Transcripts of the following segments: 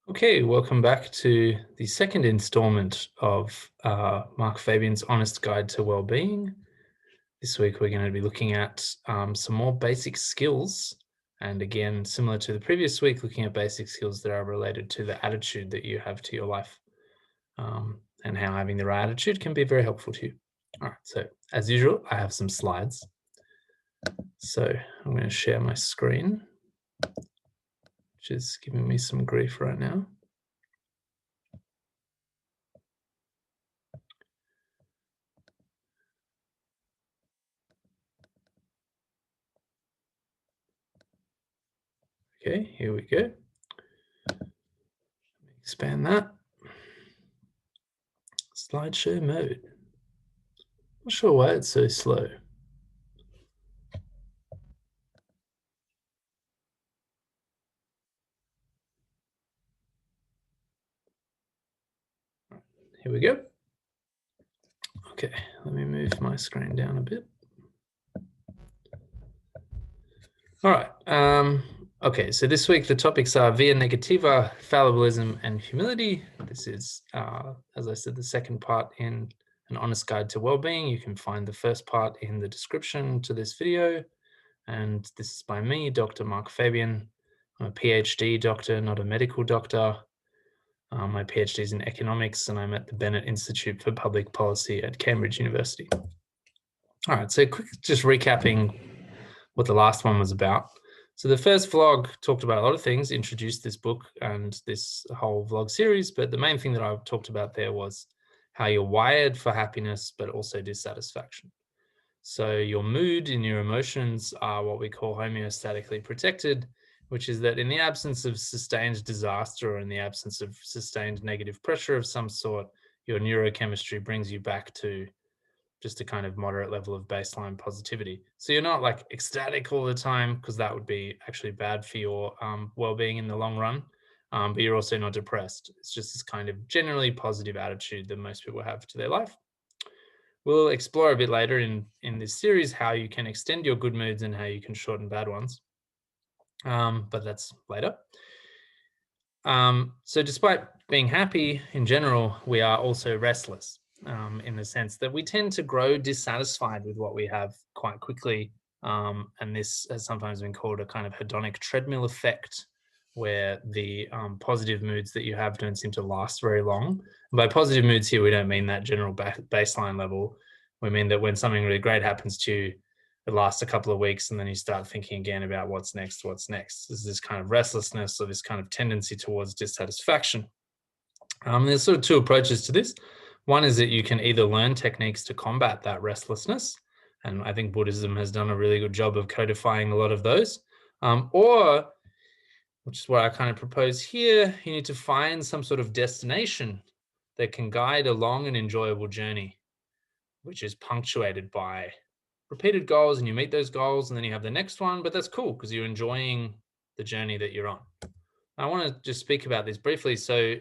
Okay, welcome back to the second installment of Mark Fabian's Honest Guide to Wellbeing. This week we're going to be looking at some more basic skills, and again, similar to the previous week, looking at basic skills that are related to the attitude that you have to your life, and how having the right attitude can be very helpful to you. All right, so as usual, I have some slides. So I'm going to share my screen, which is giving me some grief right now. Okay, here we go. Expand that. Slideshow mode. Not sure why it's so slow. Here we go. Okay, let me move my screen down a bit. All right. Okay, so this week the topics are via negativa, fallibilism, and humility. This is, as I said, the second part in an honest guide to wellbeing. You can find the first part in the description to this video. And this is by me, Dr. Mark Fabian. I'm a PhD doctor, not a medical doctor. My PhD is in economics, and I'm at the Bennett Institute for Public Policy at Cambridge University. All right, so quick, just recapping what the last one was about. So the first vlog talked about a lot of things, introduced this book and this whole vlog series, but the main thing that I talked about there was how you're wired for happiness, but also dissatisfaction. So your mood and your emotions are what we call homeostatically protected, which is that in the absence of sustained disaster or in the absence of sustained negative pressure of some sort, your neurochemistry brings you back to just a kind of moderate level of baseline positivity. So you're not like ecstatic all the time, because that would be actually bad for your well-being in the long run, but you're also not depressed. It's just this kind of generally positive attitude that most people have to their life. We'll explore a bit later in this series how you can extend your good moods and how you can shorten bad ones. But that's later. So despite being happy in general, we are also restless, in the sense that we tend to grow dissatisfied with what we have quite quickly. And this has sometimes been called a kind of hedonic treadmill effect, where the positive moods that you have don't seem to last very long. And by positive moods here, we don't mean that general baseline level. We mean that when something really great happens to you, it lasts a couple of weeks, and then you start thinking again about what's next. There's this kind of restlessness or this kind of tendency towards dissatisfaction. There's sort of two approaches to this. One is that you can either learn techniques to combat that restlessness, and I think Buddhism has done a really good job of codifying a lot of those, or, which is what I kind of propose here, you need to find some sort of destination that can guide a long and enjoyable journey, which is punctuated by repeated goals, and you meet those goals, and then you have the next one. But that's cool because you're enjoying the journey that you're on. I want to just speak about this briefly. So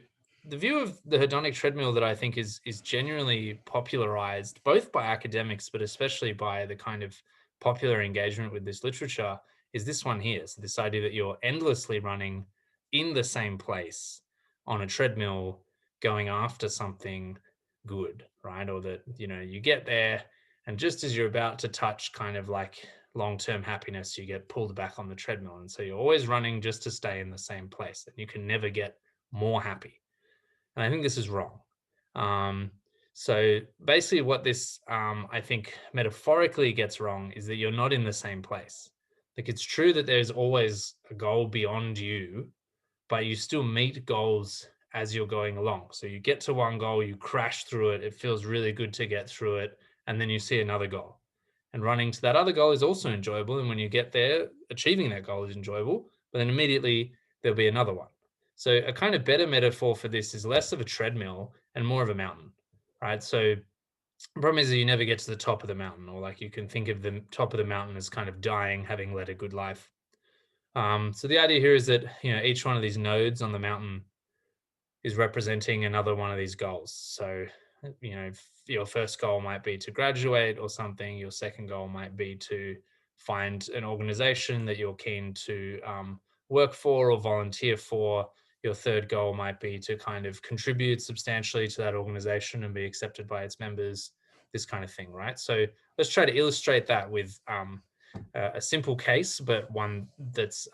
the view of the hedonic treadmill that I think is genuinely popularized both by academics, but especially by the kind of popular engagement with this literature, is this one here. So this idea that you're endlessly running in the same place on a treadmill, going after something good, right? Or that, you get there, and just as you're about to touch kind of like long-term happiness, you get pulled back on the treadmill. And so you're always running just to stay in the same place, and you can never get more happy. And I think this is wrong. So basically what this, I think, metaphorically gets wrong is that you're not in the same place. Like, it's true that there's always a goal beyond you, but you still meet goals as you're going along. So you get to one goal, you crash through it, it feels really good to get through it, and then you see another goal. And running to that other goal is also enjoyable. And when you get there, achieving that goal is enjoyable, but then immediately there'll be another one. So a kind of better metaphor for this is less of a treadmill and more of a mountain, right? So the problem is that you never get to the top of the mountain, or like you can think of the top of the mountain as kind of dying, having led a good life. So the idea here is that, each one of these nodes on the mountain is representing another one of these goals. So, your first goal might be to graduate or something. Your second goal might be to find an organization that you're keen to work for or volunteer for. your third goal might be to kind of contribute substantially to that organization and be accepted by its members, this kind of thing, right? So let's try to illustrate that with a simple case, but one that's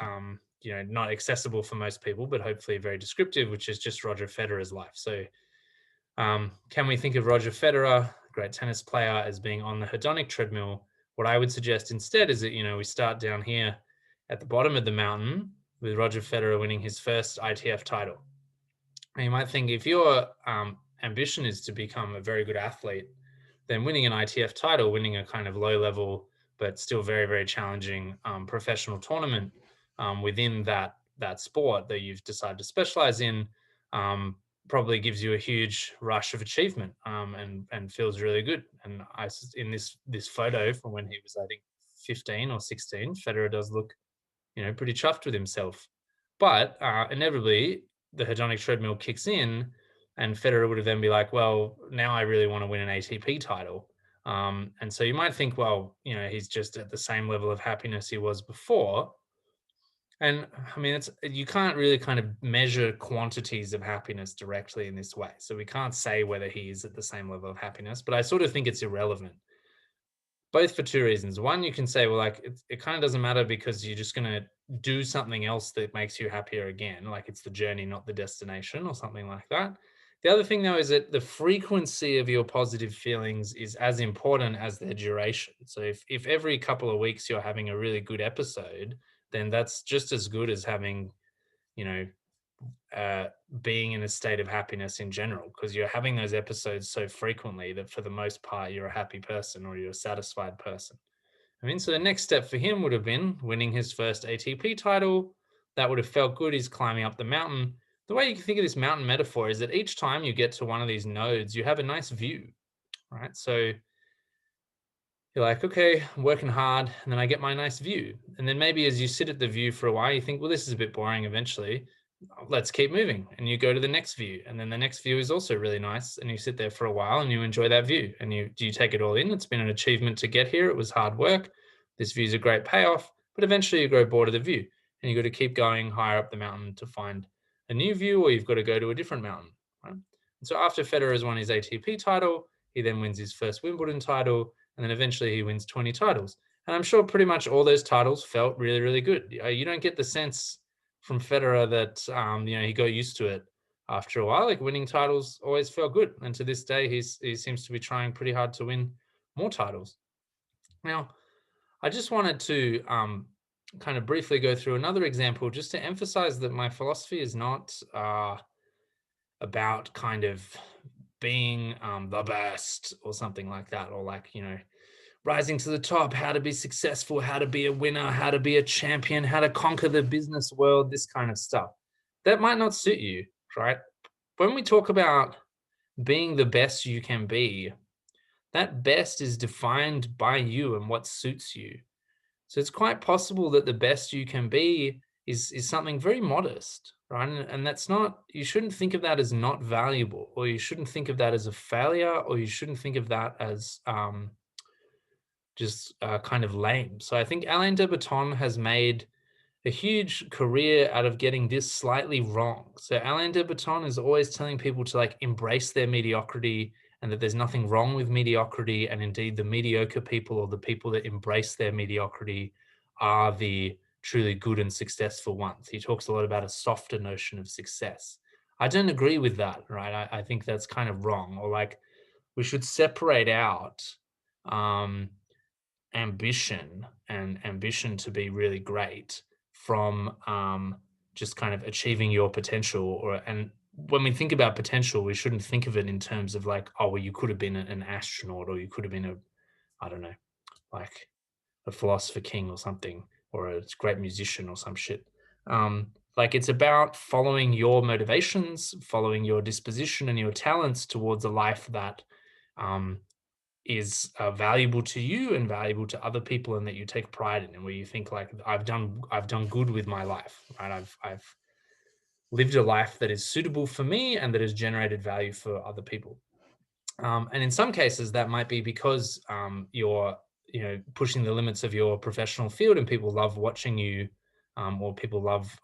not accessible for most people, but hopefully very descriptive, which is just Roger Federer's life. So can we think of Roger Federer, great tennis player, as being on the hedonic treadmill? What I would suggest instead is that, we start down here at the bottom of the mountain with Roger Federer winning his first ITF title. And you might think, if your ambition is to become a very good athlete, then winning an ITF title, winning a kind of low level but still very, very challenging professional tournament within that sport that you've decided to specialize in, probably gives you a huge rush of achievement, and feels really good. And in this photo from when he was, I think, 15 or 16, Federer does look, pretty chuffed with himself. But inevitably, the hedonic treadmill kicks in, and Federer would have then be like, well, now I really want to win an ATP title. And so you might think, well, he's just at the same level of happiness he was before. And I mean, you can't really kind of measure quantities of happiness directly in this way. So we can't say whether he is at the same level of happiness, but I sort of think it's irrelevant. Both for two reasons. One, you can say, well, like it kind of doesn't matter because you're just going to do something else that makes you happier again. Like it's the journey, not the destination, or something like that. The other thing, though, is that the frequency of your positive feelings is as important as their duration. So if every couple of weeks you're having a really good episode, then that's just as good as having, you know, being in a state of happiness in general, because you're having those episodes so frequently that for the most part you're a happy person or you're a satisfied person. I mean, so the next step for him would have been winning his first ATP title. That would have felt good. He's climbing up the mountain. The way you can think of this mountain metaphor is that each time you get to one of these nodes, you have a nice view, right? So you're like, okay, I'm working hard, and then I get my nice view. And then maybe as you sit at the view for a while, you think, well, this is a bit boring eventually. Let's keep moving. And you go to the next view. And then the next view is also really nice. And you sit there for a while and you enjoy that view. And you take it all in. It's been an achievement to get here. It was hard work. This view is a great payoff. But eventually you grow bored of the view. And you've got to keep going higher up the mountain to find a new view, or you've got to go to a different mountain. Right? And so after Federer has won his ATP title, he then wins his first Wimbledon title. And then eventually he wins 20 titles. And I'm sure pretty much all those titles felt really, really good. You don't get the sense from Federer that he got used to it after a while. Like, winning titles always felt good. And to this day, he seems to be trying pretty hard to win more titles. Now, I just wanted to kind of briefly go through another example just to emphasize that my philosophy is not about kind of being the best or something like that, or like, rising to the top, how to be successful, how to be a winner, how to be a champion, how to conquer the business world, this kind of stuff. That might not suit you, right? When we talk about being the best you can be, that best is defined by you and what suits you. So it's quite possible that the best you can be is something very modest, right? And that's not, you shouldn't think of that as not valuable, or you shouldn't think of that as a failure, or you shouldn't think of that as just kind of lame. So I think Alain de Botton has made a huge career out of getting this slightly wrong. So Alain de Botton is always telling people to like embrace their mediocrity, and that there's nothing wrong with mediocrity. And indeed, the mediocre people, or the people that embrace their mediocrity, are the truly good and successful ones. He talks a lot about a softer notion of success. I don't agree with that, right? I think that's kind of wrong. Or like, we should separate out ambition and ambition to be really great from just kind of achieving your potential. And when we think about potential, we shouldn't think of it in terms of like, oh, well, you could have been an astronaut, or you could have been I don't know, like a philosopher king or something, or a great musician or some shit. Like, it's about following your motivations, following your disposition and your talents towards a life that is valuable to you and valuable to other people, and that you take pride in, and where you think like, I've done good with my life, right? I've lived a life that is suitable for me and that has generated value for other people. And in some cases, that might be because you're pushing the limits of your professional field, and people love watching you, or people love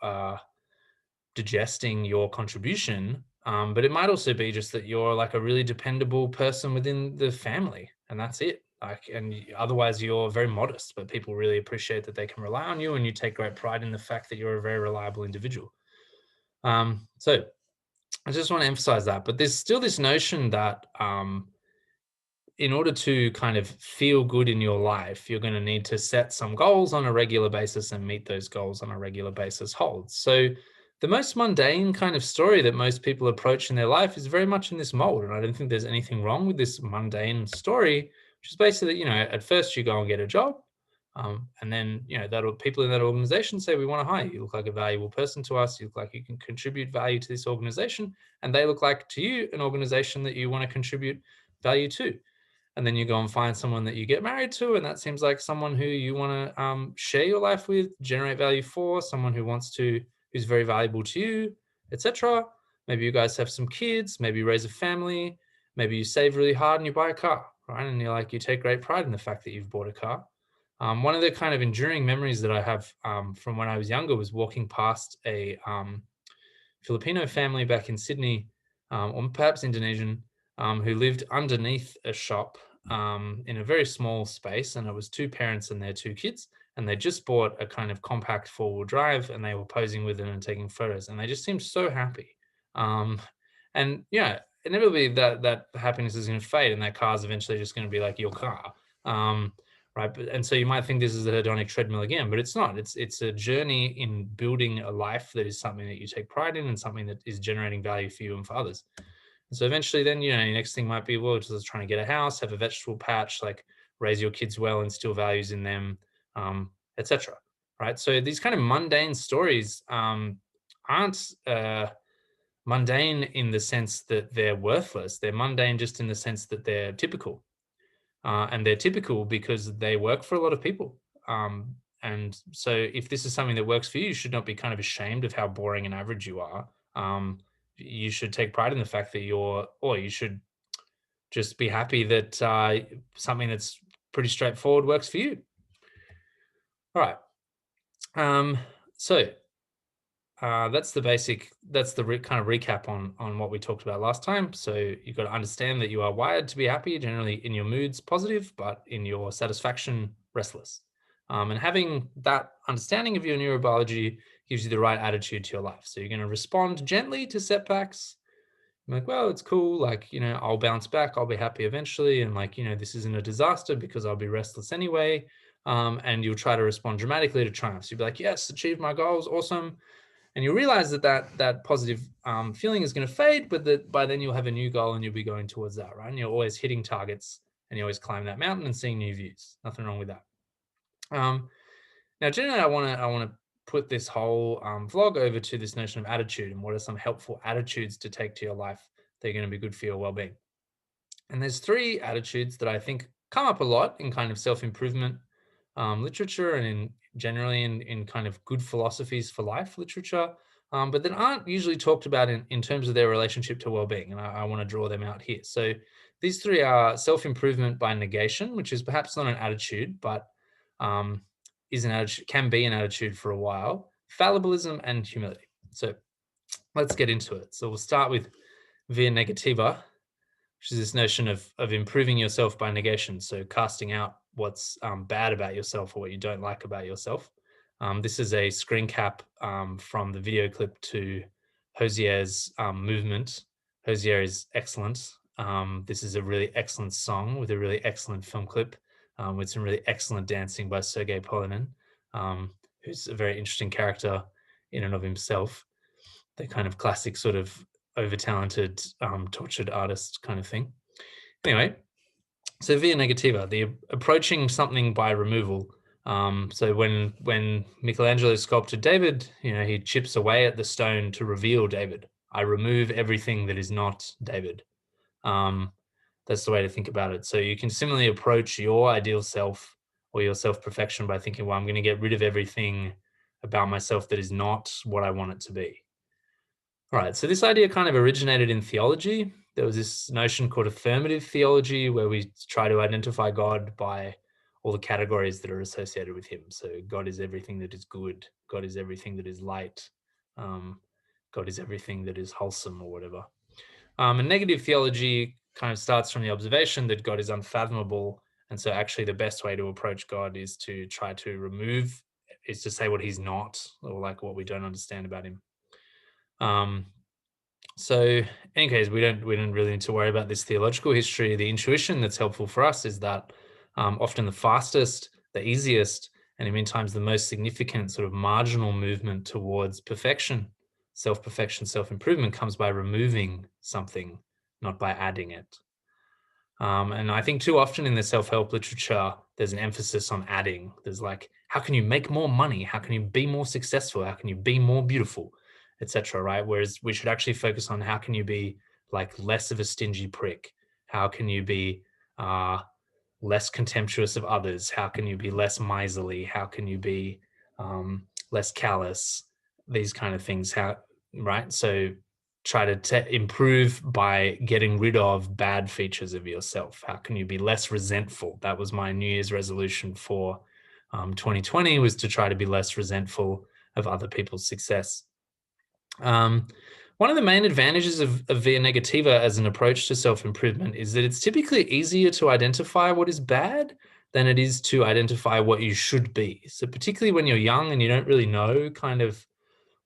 digesting your contribution. But it might also be just that you're like a really dependable person within the family, and that's it. Like, and otherwise you're very modest, but people really appreciate that they can rely on you, and you take great pride in the fact that you're a very reliable individual. So I just want to emphasize that. But there's still this notion that in order to kind of feel good in your life, you're going to need to set some goals on a regular basis and meet those goals on a regular basis holds. So the most mundane kind of story that most people approach in their life is very much in this mold. And I don't think there's anything wrong with this mundane story, which is basically, at first you go and get a job. And then, that people in that organization say, we want to hire you. You look like a valuable person to us. You look like you can contribute value to this organization. And they look like to you an organization that you want to contribute value to. And then you go and find someone that you get married to, and that seems like someone who you want to share your life with, generate value for, someone who's very valuable to you, etc. Maybe you guys have some kids, maybe you raise a family, maybe you save really hard and you buy a car, right? And you take great pride in the fact that you've bought a car. One of the kind of enduring memories that I have from when I was younger was walking past a Filipino family back in Sydney, or perhaps Indonesian, who lived underneath a shop in a very small space. And it was two parents and their two kids. And they just bought a kind of compact four-wheel drive, and they were posing with it and taking photos. And they just seemed so happy. And inevitably that happiness is going to fade, and that car is eventually just going to be like your car. Right. And so you might think this is a hedonic treadmill again, but it's not. It's a journey in building a life that is something that you take pride in and something that is generating value for you and for others. And so eventually then, your next thing might be, well, just trying to get a house, have a vegetable patch, like raise your kids well, instill values in them, etc. Right. So these kind of mundane stories aren't mundane in the sense that they're worthless. They're mundane just in the sense that they're typical. And they're typical because they work for a lot of people. And so if this is something that works for you, you should not be kind of ashamed of how boring and average you are. You should take pride in the fact that or you should just be happy that something that's pretty straightforward works for you. All right. So that's the kind of recap on what we talked about last time. So you've got to understand that you are wired to be happy, generally in your moods positive, but in your satisfaction restless. And having that understanding of your neurobiology gives you the right attitude to your life. So you're going to respond gently to setbacks. I'm like, well, it's cool. Like, I'll bounce back. I'll be happy eventually. And like, this isn't a disaster because I'll be restless anyway. And you'll try to respond dramatically to triumphs. You'll be like, yes, achieved my goals. Awesome. And you realize that positive feeling is going to fade, but that by then you'll have a new goal and you'll be going towards that, right? And you're always hitting targets and you always climb that mountain and seeing new views. Nothing wrong with that. Now, generally, I want to put this whole vlog over to this notion of attitude and what are some helpful attitudes to take to your life that are going to be good for your well-being. And there's three attitudes that I think come up a lot in kind of self-improvement literature and generally in kind of good philosophies for life literature, but that aren't usually talked about in terms of their relationship to well-being. And I want to draw them out here. So these three are self-improvement by negation, which is perhaps not an attitude, but is an attitude, can be an attitude for a while, fallibilism and humility. So let's get into it. So we'll start with via negativa, which is this notion of improving yourself by negation. So casting out what's bad about yourself or what you don't like about yourself. This is a screen cap from the video clip to Hozier's movement. Hozier is excellent. This is a really excellent song with a really excellent film clip with some really excellent dancing by Sergei Polinin, who's a very interesting character in and of himself. The kind of classic sort of over-talented, tortured artist kind of thing. Anyway, so via negativa, the approaching something by removal. So when Michelangelo sculpted David, he chips away at the stone to reveal David. I remove everything that is not David. That's the way to think about it. So you can similarly approach your ideal self or your self-perfection by thinking, well, I'm going to get rid of everything about myself that is not what I want it to be. All right, so this idea kind of originated in theology. There was this notion called affirmative theology, where we try to identify God by all the categories that are associated with him. So God is everything that is good. God is everything that is light. God is everything that is wholesome or whatever. And negative theology kind of starts from the observation that God is unfathomable. And so actually the best way to approach God is to try to say what he's not, or like what we don't understand about him. So in any case, we don't really need to worry about this theological history. The intuition that's helpful for us is that often the fastest, the easiest, and in many times the most significant sort of marginal movement towards perfection, self-perfection, self-improvement comes by removing something, not by adding it. And I think too often in the self-help literature, there's an emphasis on adding. There's like, how can you make more money? How can you be more successful? How can you be more beautiful, etc. Right? Whereas we should actually focus on how can you be like less of a stingy prick? How can you be less contemptuous of others? How can you be less miserly? How can you be less callous? These kind of things. Right? So try to improve by getting rid of bad features of yourself. How can you be less resentful? That was my New Year's resolution for 2020, was to try to be less resentful of other people's success. One of the main advantages of Via Negativa as an approach to self-improvement is that it's typically easier to identify what is bad than it is to identify what you should be. So particularly when you're young and you don't really know kind of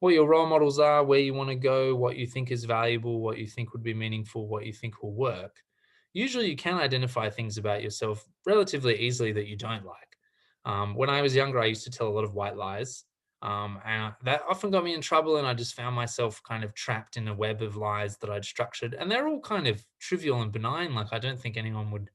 what your role models are, where you want to go, what you think is valuable, what you think would be meaningful, what you think will work. Usually you can identify things about yourself relatively easily that you don't like. When I was younger, I used to tell a lot of white lies. And that often got me in trouble, and I just found myself kind of trapped in a web of lies that I'd structured. And they're all kind of trivial and benign. Like, I don't think anyone would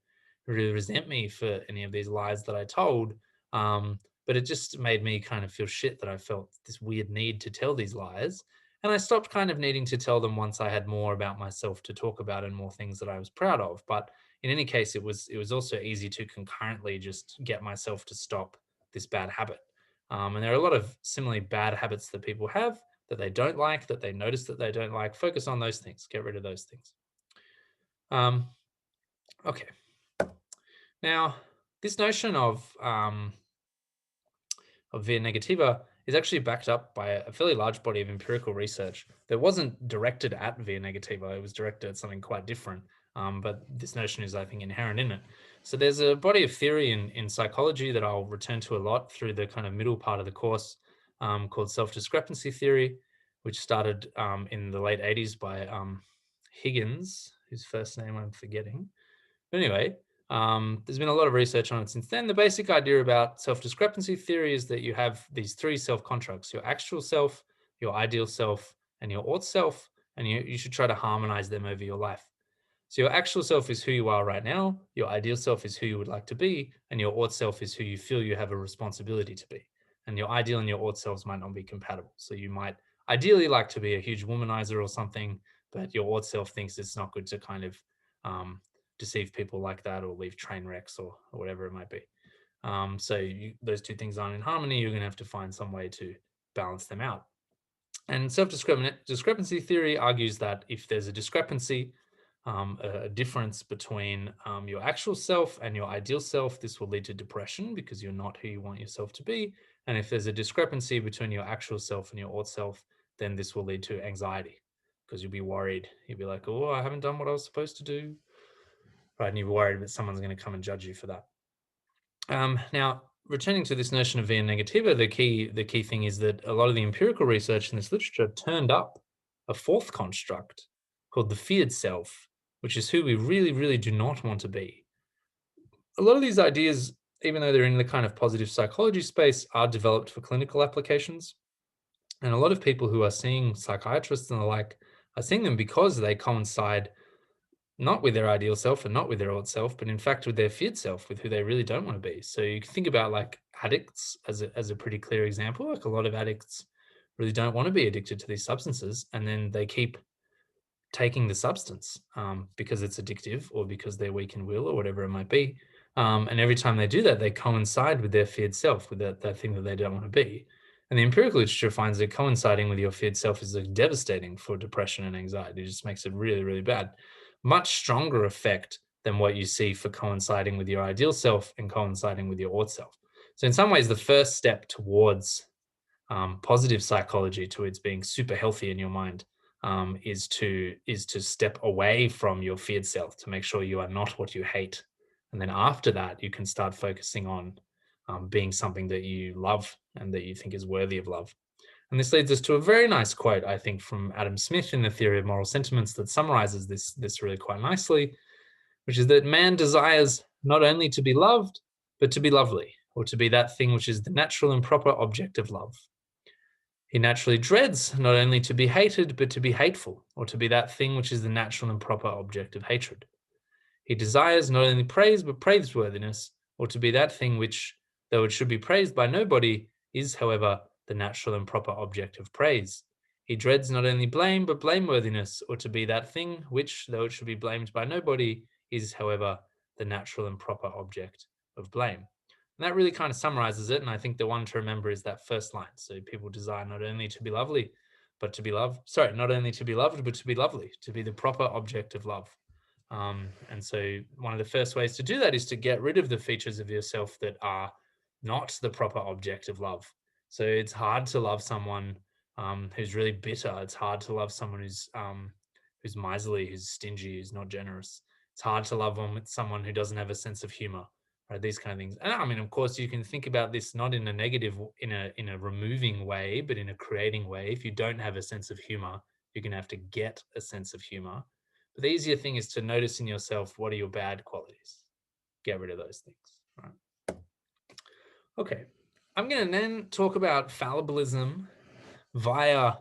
really resent me for any of these lies that I told. But it just made me kind of feel shit that I felt this weird need to tell these lies. And I stopped kind of needing to tell them once I had more about myself to talk about and more things that I was proud of. But in any case, it was also easy to concurrently just get myself to stop this bad habit. And there are a lot of similarly bad habits that people have that they don't like, that they notice that they don't like. Focus on those things. Get rid of those things. Okay. Now, this notion of Via Negativa is actually backed up by a fairly large body of empirical research that wasn't directed at Via Negativa. It was directed at something quite different. But this notion is, I think, inherent in it. So there's a body of theory in psychology that I'll return to a lot through the kind of middle part of the course, called self-discrepancy theory, which started in the late 80s by Higgins, whose first name I'm forgetting. But anyway, there's been a lot of research on it since then. The basic idea about self-discrepancy theory is that you have these three self-constructs: your actual self, your ideal self, and your ought self, and you should try to harmonize them over your life. So your actual self is who you are right now, your ideal self is who you would like to be, and your ought self is who you feel you have a responsibility to be. And your ideal and your ought selves might not be compatible. So you might ideally like to be a huge womanizer or something, but your ought self thinks it's not good to kind of deceive people like that, or leave train wrecks, or whatever it might be. So those two things aren't in harmony. You're going to have to find some way to balance them out. And self-discrepancy theory argues that if there's a discrepancy, a difference between your actual self and your ideal self, this will lead to depression because you're not who you want yourself to be. And if there's a discrepancy between your actual self and your ought self, then this will lead to anxiety because you'll be worried. You'll be like, oh, I haven't done what I was supposed to do. Right, and you're worried that someone's going to come and judge you for that. Now, returning to this notion of Via Negativa, the key thing is that a lot of the empirical research in this literature turned up a fourth construct called the feared self, which is who we really, really do not want to be. A lot of these ideas, even though they're in the kind of positive psychology space, are developed for clinical applications. And a lot of people who are seeing psychiatrists and the like are seeing them because they coincide not with their ideal self and not with their old self, but in fact with their feared self, with who they really don't want to be. So you can think about like addicts as a pretty clear example. Like a lot of addicts really don't want to be addicted to these substances, and then they keep taking the substance because it's addictive, or because they're weak in will, or whatever it might be. And every time they do that, they coincide with their feared self, with that thing that they don't want to be. And the empirical literature finds that coinciding with your feared self is devastating for depression and anxiety. It just makes it really, really bad. Much stronger effect than what you see for coinciding with your ideal self and coinciding with your ought self. So in some ways, the first step towards positive psychology, towards being super healthy in your mind, is to step away from your feared self to make sure you are not what you hate. And then after that, you can start focusing on being something that you love and that you think is worthy of love. And this leads us to a very nice quote, I think, from Adam Smith in the Theory of Moral Sentiments that summarizes this really quite nicely, which is that man desires not only to be loved, but to be lovely, or to be that thing which is the natural and proper object of love. He naturally dreads not only to be hated, but to be hateful, or to be that thing which is the natural and proper object of hatred. He desires not only praise, but praiseworthiness, or to be that thing which, though it should be praised by nobody, is, however, the natural and proper object of praise. He dreads not only blame, but blameworthiness, or to be that thing which, though it should be blamed by nobody, is, however, the natural and proper object of blame. And that really kind of summarizes it. And I think the one to remember is that first line. So people desire not only to be lovely, but to be loved. Sorry, not only to be loved, but to be lovely, to be the proper object of love. And so one of the first ways to do that is to get rid of the features of yourself that are not the proper object of love. So it's hard to love someone who's really bitter. It's hard to love someone who's miserly, who's stingy, who's not generous. It's hard to love someone who doesn't have a sense of humor, right? These kind of things. And I mean, of course, you can think about this not in a negative, in a removing way, but in a creating way. If you don't have a sense of humor, you're going to have to get a sense of humor. But the easier thing is to notice in yourself, what are your bad qualities? Get rid of those things. Right? Okay, I'm going to then talk about fallibilism via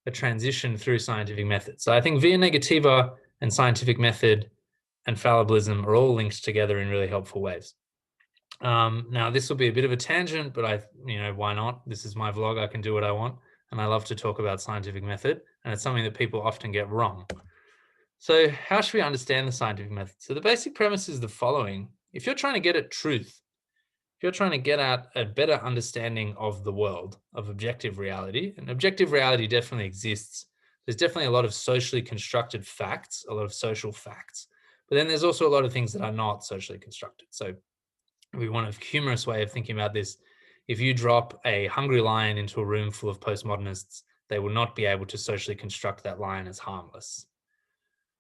a transition through scientific method. So I think via Negativa and scientific method and fallibilism are all linked together in really helpful ways. Now, this will be a bit of a tangent, but why not? This is my vlog. I can do what I want. And I love to talk about scientific method. And it's something that people often get wrong. So how should we understand the scientific method? So the basic premise is the following. If you're trying to get at truth, if you're trying to get at a better understanding of the world, of objective reality, and objective reality definitely exists. There's definitely a lot of socially constructed facts, a lot of social facts, but then there's also a lot of things that are not socially constructed. So we want a humorous way of thinking about this. If you drop a hungry lion into a room full of postmodernists, they will not be able to socially construct that lion as harmless.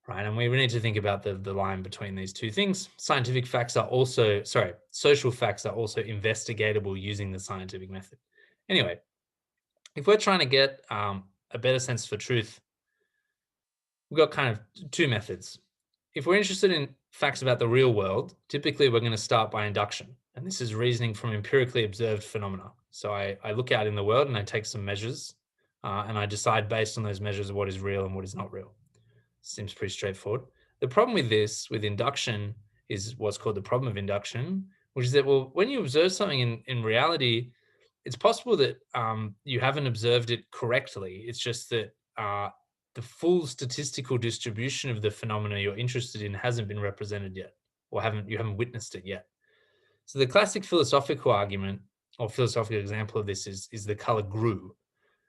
Right, and we need to think about the line between these two things. Social facts are also investigatable using the scientific method. Anyway, if we're trying to get a better sense for truth, we've got kind of two methods. If we're interested in facts about the real world, typically we're going to start by induction. And this is reasoning from empirically observed phenomena. So I look out in the world and I take some measures and I decide based on those measures what is real and what is not real. Seems pretty straightforward. The problem with this, with induction, is what's called the problem of induction, which is that, well, when you observe something in reality, it's possible that you haven't observed it correctly. It's just that the full statistical distribution of the phenomena you're interested in hasn't been represented yet, or you haven't witnessed it yet. So the classic philosophical argument or philosophical example of this is the color grue.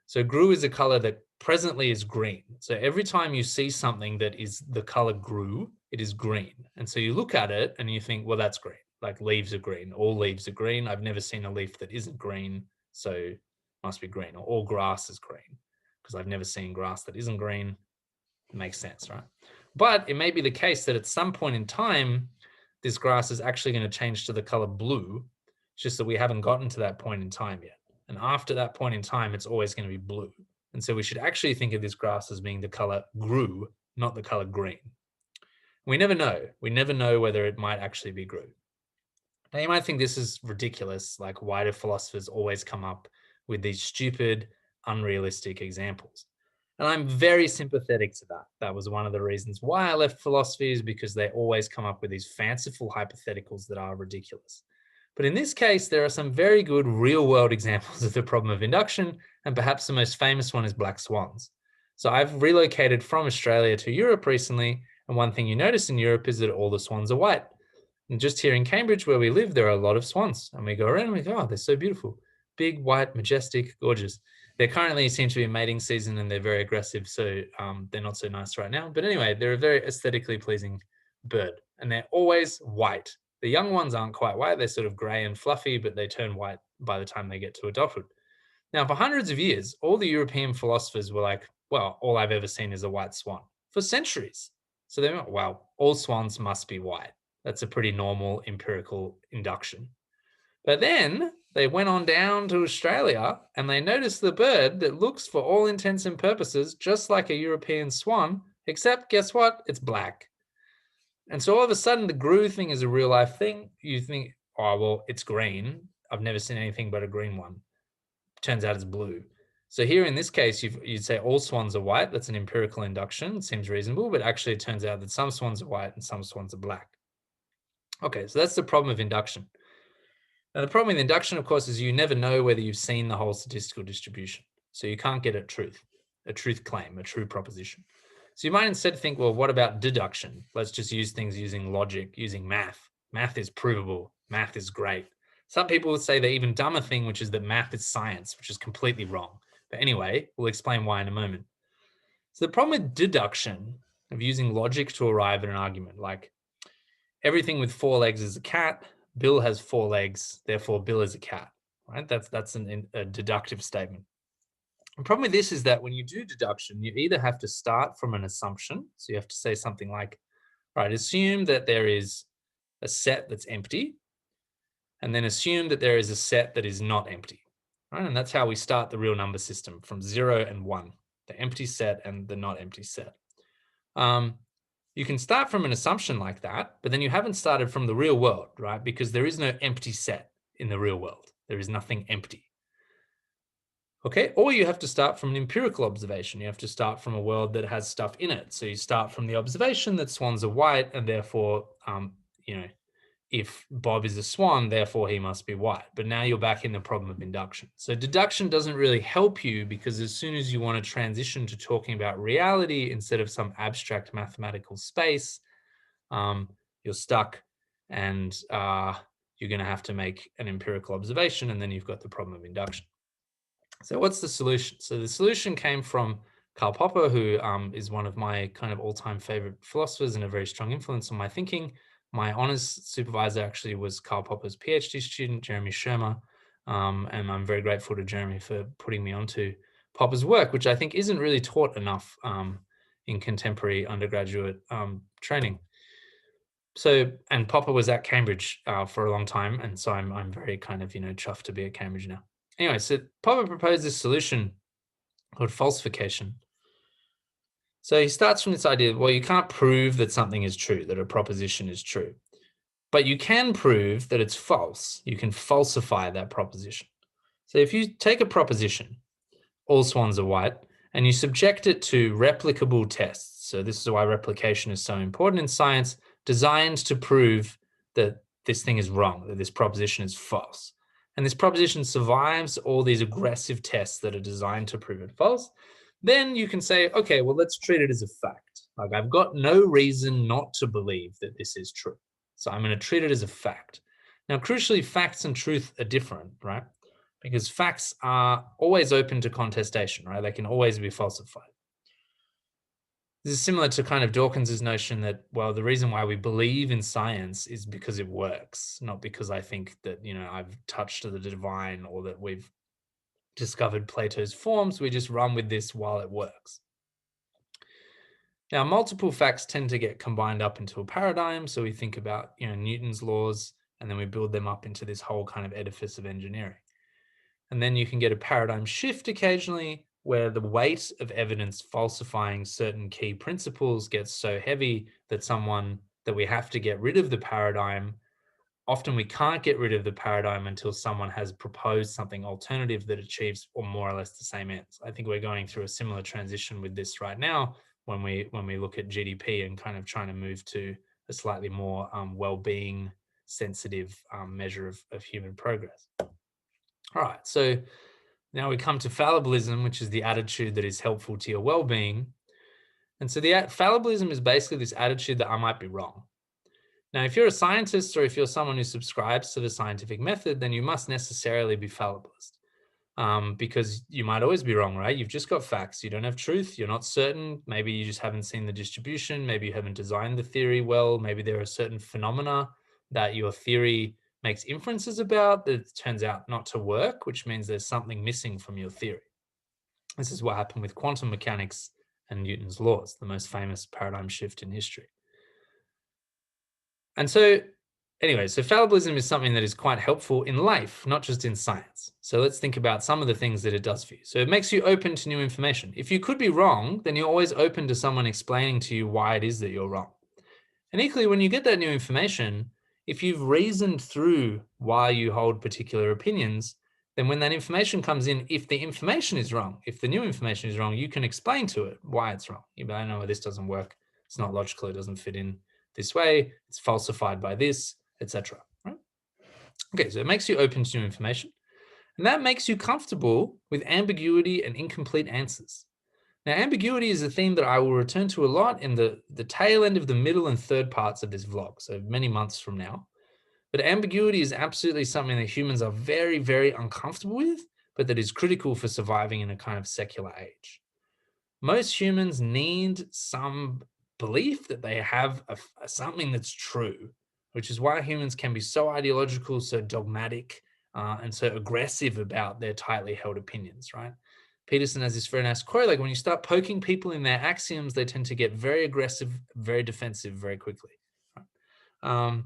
So grue is a color that presently is green. So every time you see something that is the color grue, it is green. And so you look at it and you think, well, that's green. Like leaves are green. All leaves are green. I've never seen a leaf that isn't green, so it must be green. Or all grass is green, because I've never seen grass that isn't green. It makes sense, right? But it may be the case that at some point in time, this grass is actually going to change to the color blue. It's just that we haven't gotten to that point in time yet. And after that point in time, it's always going to be blue. And so we should actually think of this grass as being the color grue, not the color green. We never know. We never know whether it might actually be grue. Now you might think this is ridiculous. Like, why do philosophers always come up with these stupid, unrealistic examples? And I'm very sympathetic to that. That was one of the reasons why I left philosophy, is because they always come up with these fanciful hypotheticals that are ridiculous. But in this case, there are some very good real-world examples of the problem of induction, and perhaps the most famous one is black swans. So I've relocated from Australia to Europe recently, and one thing you notice in Europe is that all the swans are white. And just here in Cambridge, where we live, there are a lot of swans, and we go around and we go, oh, they're so beautiful. Big, white, majestic, gorgeous. They currently seem to be in mating season and they're very aggressive, so they're not so nice right now. But anyway, they're a very aesthetically pleasing bird, and they're always white. The young ones aren't quite white. They're sort of gray and fluffy, but they turn white by the time they get to adulthood. Now, for hundreds of years, all the European philosophers were like, well, all I've ever seen is a white swan for centuries. So they went, well, all swans must be white. That's a pretty normal empirical induction. But then they went on down to Australia and they noticed the bird that looks, for all intents and purposes, just like a European swan, except guess what? It's black. And so all of a sudden, the grue thing is a real life thing. You think, oh, well, it's green. I've never seen anything but a green one. Turns out it's blue. So here in this case, you'd say all swans are white. That's an empirical induction. It seems reasonable, but actually it turns out that some swans are white and some swans are black. Okay, so that's the problem of induction. Now, the problem with induction, of course, is you never know whether you've seen the whole statistical distribution. So you can't get a truth claim, a true proposition. So you might instead think, well, what about deduction? Let's just use things using logic, using math. Math is provable. Math is great. Some people would say the even dumber thing, which is that math is science, which is completely wrong. But anyway, we'll explain why in a moment. So the problem with deduction, of using logic to arrive at an argument, like everything with 4 legs is a cat, Bill has 4 legs, therefore Bill is a cat, right? That's a deductive statement. The problem with this is that when you do deduction, you either have to start from an assumption. So you have to say something like, right, assume that there is a set that's empty, and then assume that there is a set that is not empty, right? And that's how we start the real number system, from 0 and 1, the empty set and the not empty set. You can start from an assumption like that, but then you haven't started from the real world, right? Because there is no empty set in the real world. There is nothing empty. Okay, or you have to start from an empirical observation. You have to start from a world that has stuff in it. So you start from the observation that swans are white, and therefore, if Bob is a swan, therefore he must be white. But now you're back in the problem of induction. So deduction doesn't really help you, because as soon as you want to transition to talking about reality instead of some abstract mathematical space, you're stuck, and you're going to have to make an empirical observation, and then you've got the problem of induction. So what's the solution? So the solution came from Karl Popper, who is one of my kind of all-time favorite philosophers and a very strong influence on my thinking. My honors supervisor actually was Karl Popper's PhD student, Jeremy Shermer. And I'm very grateful to Jeremy for putting me onto Popper's work, which I think isn't really taught enough in contemporary undergraduate training. So, and Popper was at Cambridge for a long time. And so I'm very kind of, chuffed to be at Cambridge now. Anyway, so Popper proposed this solution called falsification. So he starts from this idea, well, you can't prove that something is true, that a proposition is true, but you can prove that it's false. You can falsify that proposition. So if you take a proposition, all swans are white, and you subject it to replicable tests. So this is why replication is so important in science, designed to prove that this thing is wrong, that this proposition is false. And this proposition survives all these aggressive tests that are designed to prove it false. Then you can say, okay, well, let's treat it as a fact. Like, I've got no reason not to believe that this is true. So I'm going to treat it as a fact. Now, crucially, facts and truth are different, right? Because facts are always open to contestation, right? They can always be falsified. This is similar to kind of Dawkins's notion that, well, the reason why we believe in science is because it works, not because I think that, I've touched the divine or that we've discovered Plato's forms. We just run with this while it works. Now, multiple facts tend to get combined up into a paradigm. So we think about, Newton's laws, and then we build them up into this whole kind of edifice of engineering. And then you can get a paradigm shift occasionally, where the weight of evidence falsifying certain key principles gets so heavy that we have to get rid of the paradigm. Often we can't get rid of the paradigm until someone has proposed something alternative that achieves or more or less the same ends. I think we're going through a similar transition with this right now when we look at GDP and kind of trying to move to a slightly more well-being sensitive measure of human progress. All right, so now we come to fallibilism, which is the attitude that is helpful to your well-being. And so the fallibilism is basically this attitude that I might be wrong. Now, if you're a scientist or if you're someone who subscribes to the scientific method, then you must necessarily be fallibilist, because you might always be wrong, right? You've just got facts. You don't have truth. You're not certain. Maybe you just haven't seen the distribution. Maybe you haven't designed the theory well. Maybe there are certain phenomena that your theory makes inferences about that turns out not to work, which means there's something missing from your theory. This is what happened with quantum mechanics and Newton's laws, the most famous paradigm shift in history. And so, anyway, so fallibilism is something that is quite helpful in life, not just in science. So let's think about some of the things that it does for you. So it makes you open to new information. If you could be wrong, then you're always open to someone explaining to you why it is that you're wrong. And equally, when you get that new information, if you've reasoned through why you hold particular opinions, then when that information comes in, if the information is wrong, if the new information is wrong, you can explain to it why it's wrong. You I know this doesn't work. It's not logical. It doesn't fit in this way. It's falsified by this, etc. Right? Okay, so it makes you open to new information. And that makes you comfortable with ambiguity and incomplete answers. Now, ambiguity is a theme that I will return to a lot in the tail end of the middle and third parts of this vlog, so many months from now. But ambiguity is absolutely something that humans are very, very uncomfortable with, but that is critical for surviving in a kind of secular age. Most humans need some belief that they have something that's true, which is why humans can be so ideological, so dogmatic, and so aggressive about their tightly held opinions, right? Peterson has this very nice quote, like when you start poking people in their axioms, they tend to get very aggressive, very defensive very quickly. Right?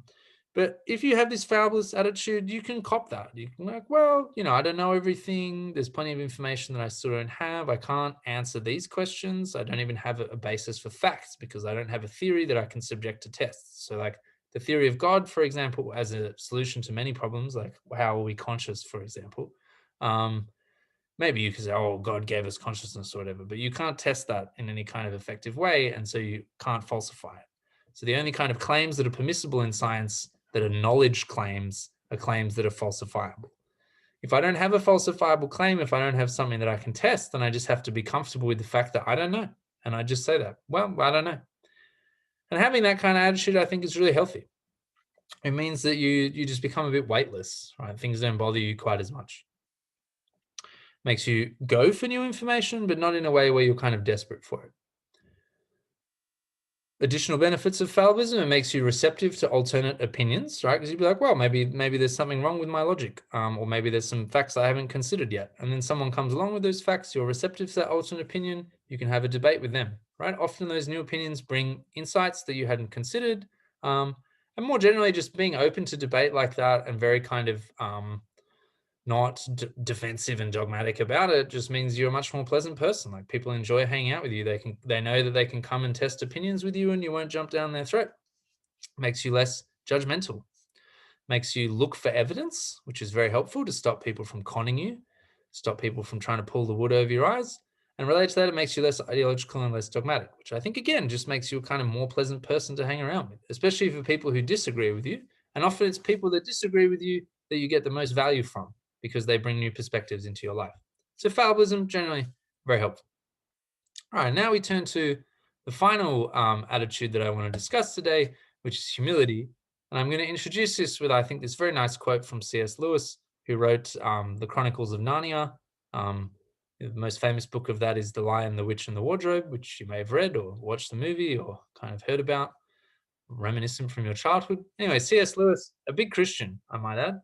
But if you have this fallibilist attitude, you can cop that. You can like, well, I don't know everything. There's plenty of information that I still don't have. I can't answer these questions. I don't even have a basis for facts because I don't have a theory that I can subject to tests. So like the theory of God, for example, as a solution to many problems, like how are we conscious, for example, maybe you could say, oh, God gave us consciousness or whatever, but you can't test that in any kind of effective way. And so you can't falsify it. So the only kind of claims that are permissible in science that are knowledge claims are claims that are falsifiable. If I don't have a falsifiable claim, if I don't have something that I can test, then I just have to be comfortable with the fact that I don't know. And I just say that, well, I don't know. And having that kind of attitude, I think, is really healthy. It means that you just become a bit weightless, right? Things don't bother you quite as much. Makes you go for new information, but not in a way where you're kind of desperate for it. Additional benefits of fallibilism, it makes you receptive to alternate opinions, right? Because you'd be like, well, maybe there's something wrong with my logic, or maybe there's some facts I haven't considered yet. And then someone comes along with those facts, you're receptive to that alternate opinion, you can have a debate with them, right? Often those new opinions bring insights that you hadn't considered. And more generally, just being open to debate like that and very kind of not defensive and dogmatic about it just means you're a much more pleasant person. Like people enjoy hanging out with you. They know that they can come and test opinions with you and you won't jump down their throat. Makes you less judgmental. Makes you look for evidence, which is very helpful to stop people from conning you, stop people from trying to pull the wood over your eyes. And related to that, it makes you less ideological and less dogmatic, which I think, again, just makes you a kind of more pleasant person to hang around with, especially for people who disagree with you. And often it's people that disagree with you that you get the most value from because they bring new perspectives into your life. So fallibilism, generally very helpful. All right, now we turn to the final attitude that I want to discuss today, which is humility. And I'm going to introduce this with, I think, this very nice quote from C.S. Lewis, who wrote the Chronicles of Narnia. The most famous book of that is The Lion, the Witch, and the Wardrobe, which you may have read or watched the movie or kind of heard about, reminiscent from your childhood. Anyway, C.S. Lewis, a big Christian, I might add.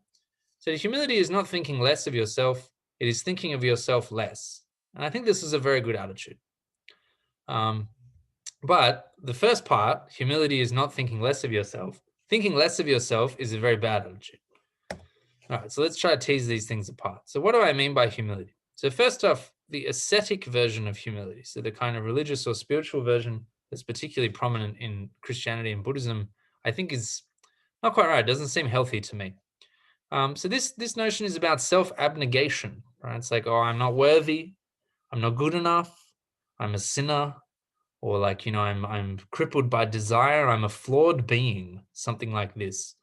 So humility is not thinking less of yourself, it is thinking of yourself less. And I think this is a very good attitude. But the first part, humility is not thinking less of yourself. Thinking less of yourself is a very bad attitude. All right, so let's try to tease these things apart. So what do I mean by humility? So first off, the ascetic version of humility, so the kind of religious or spiritual version that's particularly prominent in Christianity and Buddhism, I think is not quite right. It doesn't seem healthy to me. So this notion is about self-abnegation, right? It's like, oh, I'm not worthy, I'm not good enough, I'm a sinner, or like, I'm crippled by desire, I'm a flawed being, something like this.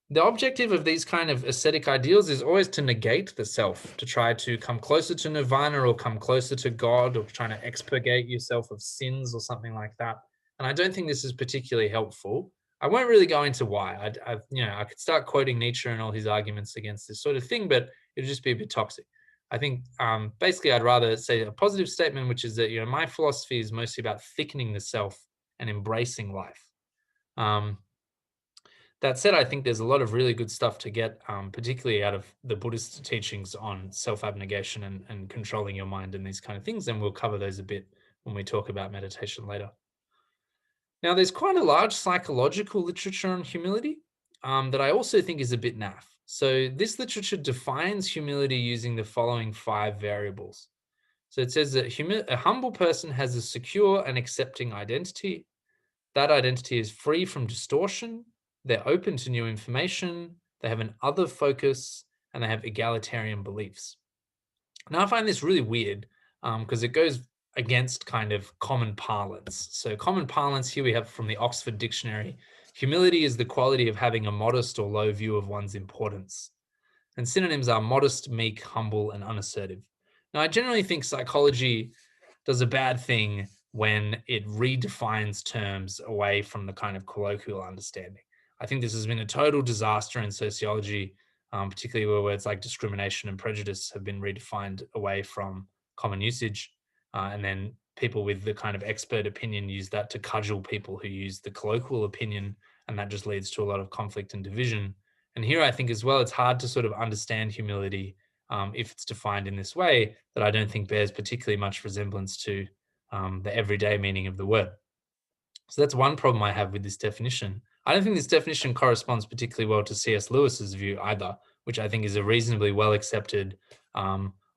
The objective of these kind of ascetic ideals is always to negate the self, to try to come closer to nirvana or come closer to God, or trying to expurgate yourself of sins or something like that. And I don't think this is particularly helpful. I won't really go into why. I could start quoting Nietzsche and all his arguments against this sort of thing, but it'd just be a bit toxic. I think basically I'd rather say a positive statement, which is that my philosophy is mostly about thickening the self and embracing life. That said, I think there's a lot of really good stuff to get, particularly out of the Buddhist teachings on self-abnegation and controlling your mind and these kind of things. And we'll cover those a bit when we talk about meditation later. Now, there's quite a large psychological literature on humility that I also think is a bit naff. So this literature defines humility using the following 5 variables. So it says that a humble person has a secure and accepting identity. That identity is free from distortion. They're open to new information. They have an other focus, and they have egalitarian beliefs. Now, I find this really weird because it goes against kind of common parlance. So common parlance here we have from the Oxford Dictionary. Humility is the quality of having a modest or low view of one's importance. And synonyms are modest, meek, humble, and unassertive. Now, I generally think psychology does a bad thing when it redefines terms away from the kind of colloquial understanding. I think this has been a total disaster in sociology, particularly where words like discrimination and prejudice have been redefined away from common usage. And then people with the kind of expert opinion use that to cudgel people who use the colloquial opinion, and that just leads to a lot of conflict and division. And here I think as well, it's hard to sort of understand humility if it's defined in this way, that I don't think bears particularly much resemblance to the everyday meaning of the word. So that's one problem I have with this definition. I don't think this definition corresponds particularly well to C.S. Lewis's view either, which I think is a reasonably well accepted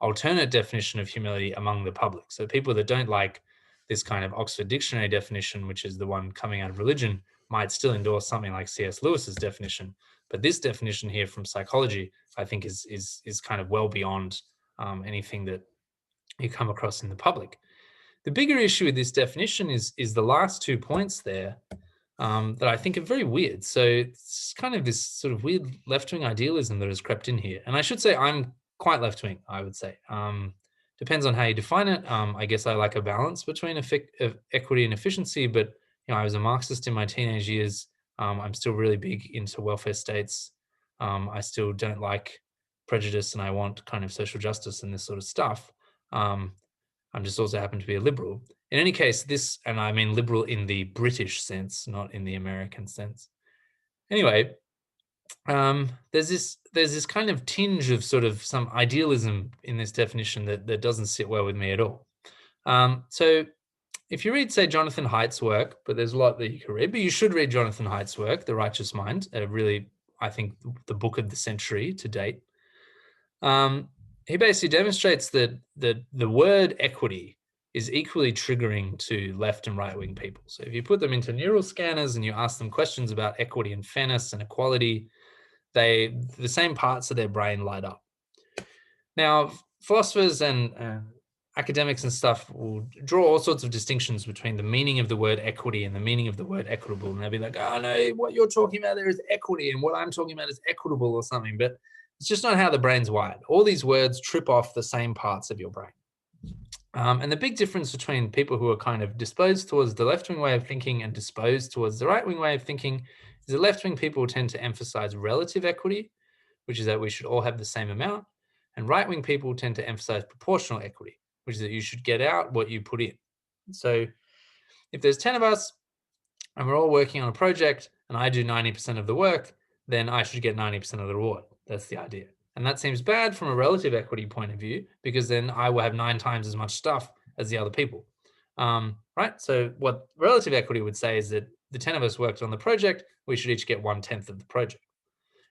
alternate definition of humility among the public. So people that don't like this kind of Oxford Dictionary definition, which is the one coming out of religion, might still endorse something like C.S. Lewis's definition. But this definition here from psychology, I think is kind of well beyond anything that you come across in the public. The bigger issue with this definition is the last 2 points there that I think are very weird. So it's kind of this sort of weird left-wing idealism that has crept in here. And I should say I'm quite left-wing, I would say. Depends on how you define it. I guess I like a balance between equity and efficiency, but I was a Marxist in my teenage years. I'm still really big into welfare states. I still don't like prejudice, and I want kind of social justice and this sort of stuff. I'm just also happen to be a liberal. In any case, this, and I mean liberal in the British sense, not in the American sense. Anyway, there's this kind of tinge of sort of some idealism in this definition that doesn't sit well with me at all. So if you read, say, Jonathan Haidt's work, but there's a lot that you can read, but you should read Jonathan Haidt's work, The Righteous Mind, really, I think, the book of the century to date. He basically demonstrates that the word equity is equally triggering to left and right-wing people. So if you put them into neural scanners and you ask them questions about equity and fairness and equality, the same parts of their brain light up. Now, philosophers and academics and stuff will draw all sorts of distinctions between the meaning of the word equity and the meaning of the word equitable. And they'll be like, oh no, what you're talking about there is equity and what I'm talking about is equitable or something. But it's just not how the brain's wired. All these words trip off the same parts of your brain. And the big difference between people who are kind of disposed towards the left-wing way of thinking and disposed towards the right-wing way of thinking is that left-wing people tend to emphasize relative equity, which is that we should all have the same amount. And right-wing people tend to emphasize proportional equity, which is that you should get out what you put in. So if there's 10 of us and we're all working on a project and I do 90% of the work, then I should get 90% of the reward. That's the idea. And that seems bad from a relative equity point of view, because then I will have 9 times as much stuff as the other people. Right? So what relative equity would say is that the 10 of us worked on the project, we should each get 1/10 of the project.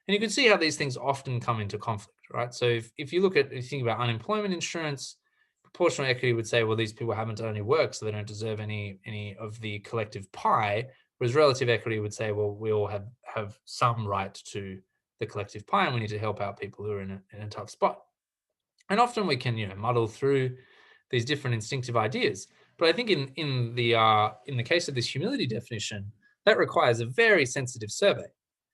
And you can see how these things often come into conflict, right? So if you think about unemployment insurance, proportional equity would say, well, these people haven't done any work, so they don't deserve any of the collective pie. Whereas relative equity would say, well, we all have some right to the collective pie, and we need to help out people who are in a tough spot. And often we can, muddle through these different instinctive ideas. But I think in the case of this humility definition, that requires a very sensitive survey.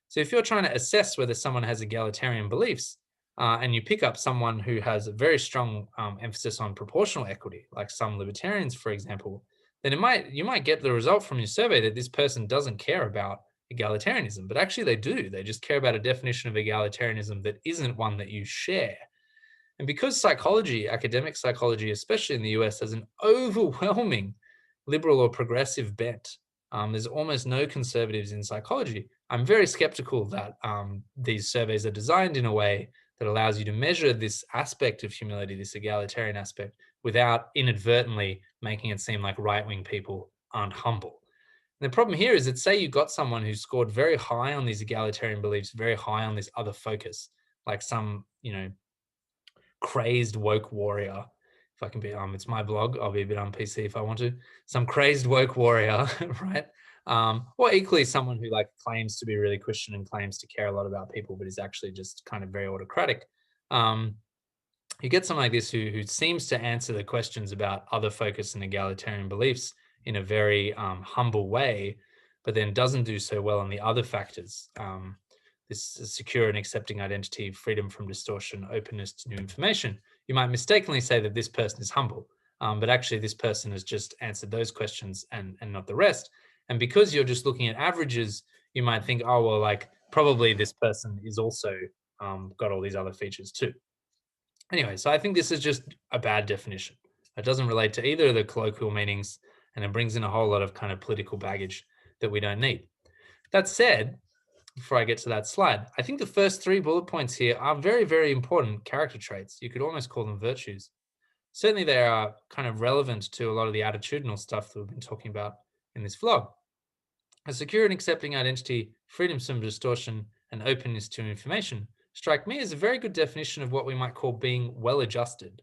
So if you're trying to assess whether someone has egalitarian beliefs, and you pick up someone who has a very strong emphasis on proportional equity, like some libertarians, for example, then you might get the result from your survey that this person doesn't care about egalitarianism, but actually they do. They just care about a definition of egalitarianism that isn't one that you share. And because psychology, academic psychology, especially in the US, has an overwhelming liberal or progressive bent, There's almost no conservatives in psychology. I'm very skeptical that these surveys are designed in a way that allows you to measure this aspect of humility, this egalitarian aspect, without inadvertently making it seem like right-wing people aren't humble. And the problem here is that, say you got someone who scored very high on these egalitarian beliefs, very high on this other focus, like some, crazed woke warrior. If I can be, it's my blog, I'll be a bit on PC if I want to. Some crazed woke warrior, right? Or equally someone who like claims to be really Christian and claims to care a lot about people, but is actually just kind of very autocratic. You get someone like this who seems to answer the questions about other focus and egalitarian beliefs in a very humble way, but then doesn't do so well on the other factors. This secure and accepting identity, freedom from distortion, openness to new information. You might mistakenly say that this person is humble, but actually this person has just answered those questions and not the rest. And because you're just looking at averages, you might think, oh, well, like probably this person is also got all these other features too. Anyway, so I think this is just a bad definition. It doesn't relate to either of the colloquial meanings, and it brings in a whole lot of kind of political baggage that we don't need. That said, before I get to that slide, I think the first 3 bullet points here are very, very important character traits. You could almost call them virtues. Certainly they are kind of relevant to a lot of the attitudinal stuff that we've been talking about in this vlog. A secure and accepting identity, freedom from distortion, and openness to information strike me as a very good definition of what we might call being well-adjusted.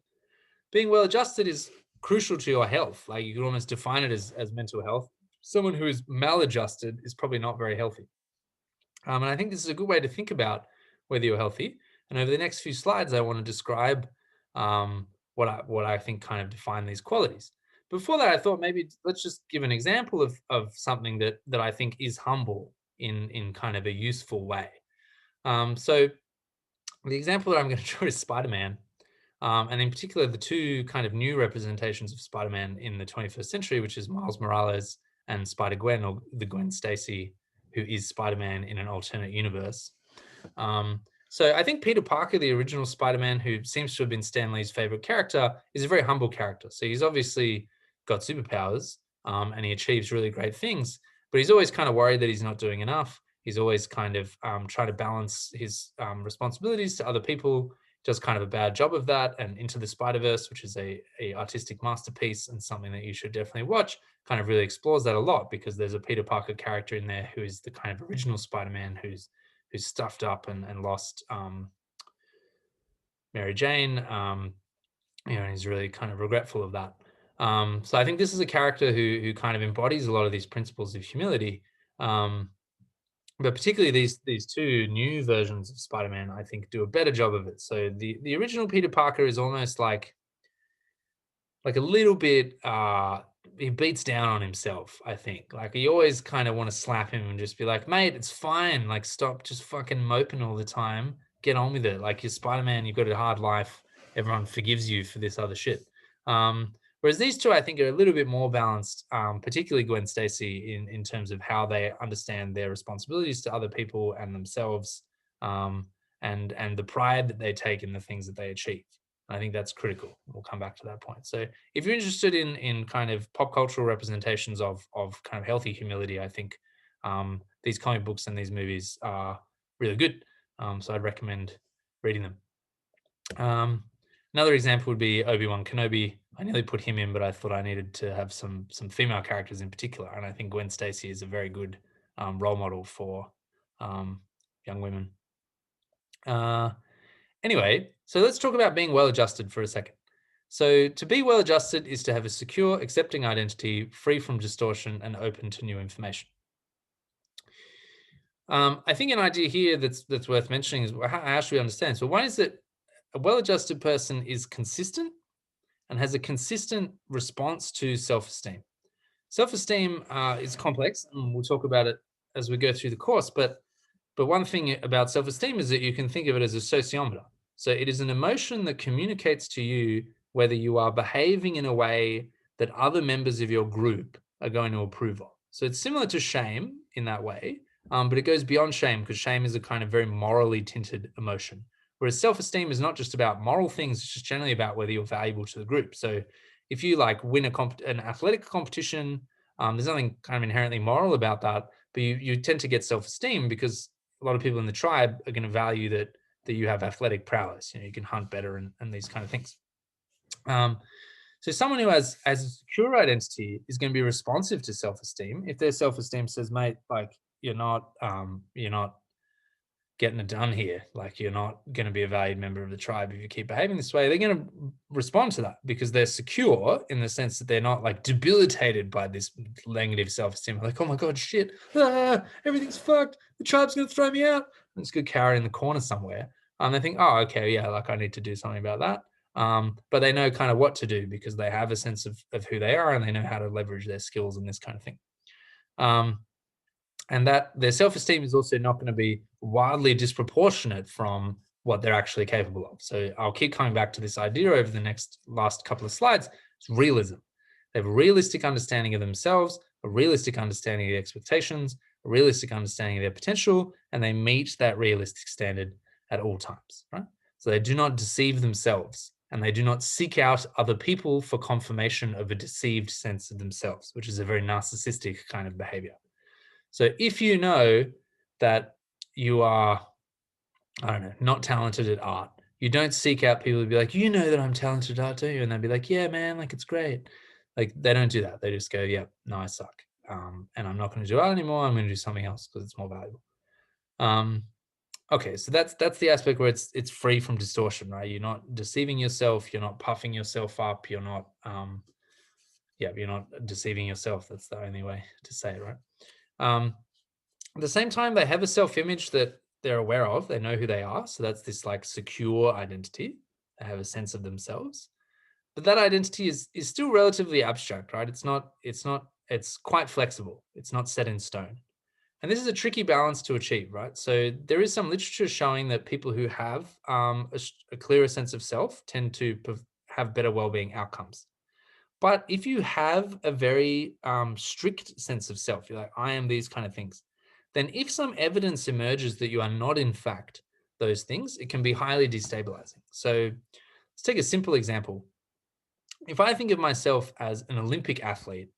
Being well-adjusted is crucial to your health. Like you could almost define it as mental health. Someone who is maladjusted is probably not very healthy. And I think this is a good way to think about whether you're healthy. And over the next few slides, I want to describe what I think kind of define these qualities. Before that, I thought maybe let's just give an example of something that I think is humble in kind of a useful way. So the example that I'm going to draw is Spider-Man. And in particular, the 2 kind of new representations of Spider-Man in the 21st century, which is Miles Morales and Spider-Gwen, or the Gwen Stacy, who is Spider-Man in an alternate universe. So I think Peter Parker, the original Spider-Man, who seems to have been Stan Lee's favorite character, is a very humble character. So he's obviously got superpowers and he achieves really great things, but he's always kind of worried that he's not doing enough. He's always kind of trying to balance his responsibilities to other people, does kind of a bad job of that. And Into the Spider-Verse, which is a artistic masterpiece and something that you should definitely watch, kind of really explores that a lot, because there's a Peter Parker character in there who is the kind of original Spider-Man who's stuffed up and lost Mary Jane, and he's really kind of regretful of that. So I think this is a character who kind of embodies a lot of these principles of humility. But particularly these 2 new versions of Spider-Man, I think, do a better job of it. So the original Peter Parker is almost like a little bit he beats down on himself, I think. Like you always kind of want to slap him and just be like, mate, it's fine. Like stop just fucking moping all the time. Get on with it. Like you're Spider-Man, you've got a hard life. Everyone forgives you for this other shit. Whereas these 2, I think, are a little bit more balanced, particularly Gwen Stacy in terms of how they understand their responsibilities to other people and themselves, and the pride that they take in the things that they achieve. I think that's critical. We'll come back to that point. So if you're interested in kind of pop cultural representations of kind of healthy humility, I think these comic books and these movies are really good. So I'd recommend reading them. Another example would be Obi-Wan Kenobi. I nearly put him in, but I thought I needed to have some female characters in particular. And I think Gwen Stacy is a very good role model for young women. Anyway, so let's talk about being well-adjusted for a second. So to be well-adjusted is to have a secure, accepting identity, free from distortion and open to new information. I think an idea here that's worth mentioning is how should we understand? So one is that a well-adjusted person is consistent and has a consistent response to self-esteem. Self-esteem is complex, and we'll talk about it as we go through the course, but one thing about self-esteem is that you can think of it as a sociometer. So it is an emotion that communicates to you whether you are behaving in a way that other members of your group are going to approve of. So it's similar to shame in that way, but it goes beyond shame, because shame is a kind of very morally tinted emotion. Whereas self-esteem is not just about moral things, it's just generally about whether you're valuable to the group. So if you like win an athletic competition, There's nothing kind of inherently moral about that, but you tend to get self-esteem because a lot of people in the tribe are going to value that you have athletic prowess. You can hunt better and these kind of things. So someone who has a secure identity is going to be responsive to self-esteem. If their self-esteem says, "Mate, like you're not getting it done here. Like you're not going to be a valued member of the tribe if you keep behaving this way," they're going to respond to that because they're secure in the sense that they're not like debilitated by this negative self-esteem. Like, oh my God, shit, everything's fucked. The tribe's going to throw me out. And it's good carried in the corner somewhere. And they think, oh, okay, yeah, like I need to do something about that. But they know kind of what to do because they have a sense of who they are and they know how to leverage their skills and this kind of thing. And that their self-esteem is also not going to be wildly disproportionate from what they're actually capable of. So I'll keep coming back to this idea over the last couple of slides. It's realism. They have a realistic understanding of themselves, a realistic understanding of the expectations, a realistic understanding of their potential, and they meet that realistic standard at all times, right? So they do not deceive themselves and they do not seek out other people for confirmation of a deceived sense of themselves, which is a very narcissistic kind of behavior. So if you know that you are, I don't know, not talented at art, you don't seek out people to be like, you know that I'm talented at art, do you? And they'll be like, yeah, man, like it's great. Like they don't do that. They just go, yeah, no, I suck. And I'm not going to do art anymore. I'm going to do something else because it's more valuable. Okay, so that's the aspect where it's free from distortion, right? You're not deceiving yourself. You're not puffing yourself up. You're not, you're not deceiving yourself. That's the only way to say it, right? At the same time, they have a self-image that they're aware of. They know who they are. So that's this like secure identity. They have a sense of themselves. But that identity is still relatively abstract, right? It's quite flexible. It's not set in stone. And this is a tricky balance to achieve, right? So there is some literature showing that people who have a clearer sense of self tend to have better well-being outcomes. But if you have a very strict sense of self, you're like, I am these kind of things, then if some evidence emerges that you are not in fact those things, it can be highly destabilizing. So let's take a simple example. If I think of myself as an Olympic athlete,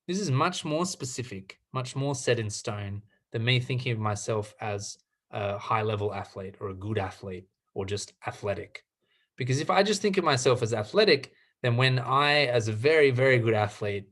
this is much more specific, much more set in stone than me thinking of myself as a high-level athlete or a good athlete or just athletic. Because if I just think of myself as athletic, then when I, as a very, very good athlete,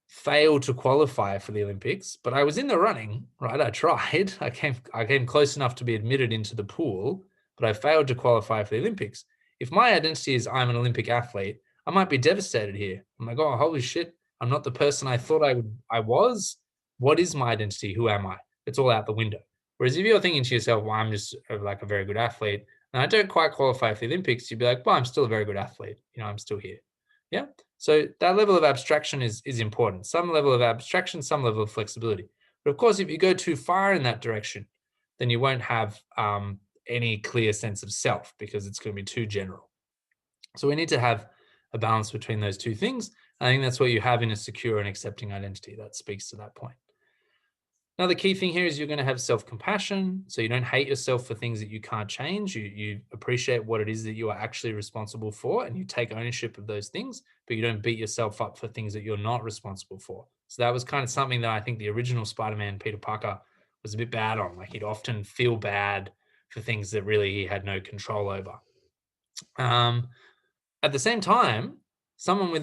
failed to qualify for the Olympics, but I was in the running, right? I tried. I came close enough to be admitted into the pool, but I failed to qualify for the Olympics. If my identity is I'm an Olympic athlete, I might be devastated here. I'm like, oh, holy shit, I'm not the person I thought I was. What is my identity? Who am I? It's all out the window. Whereas if you're thinking to yourself, well, I'm just like a very good athlete, and I don't quite qualify for the Olympics, you'd be like, well, I'm still a very good athlete. I'm still here. Yeah. So that level of abstraction is important. Some level of abstraction, some level of flexibility. But of course, if you go too far in that direction, then you won't have any clear sense of self because it's going to be too general. So we need to have a balance between those two things. I think that's what you have in a secure and accepting identity. That speaks to that point. Another key thing here is you're going to have self-compassion. So you don't hate yourself for things that you can't change. You appreciate what it is that you are actually responsible for and you take ownership of those things, but you don't beat yourself up for things that you're not responsible for. So that was kind of something that I think the original Spider-Man, Peter Parker, was a bit bad on. Like he'd often feel bad for things that really he had no control over. At the same time, someone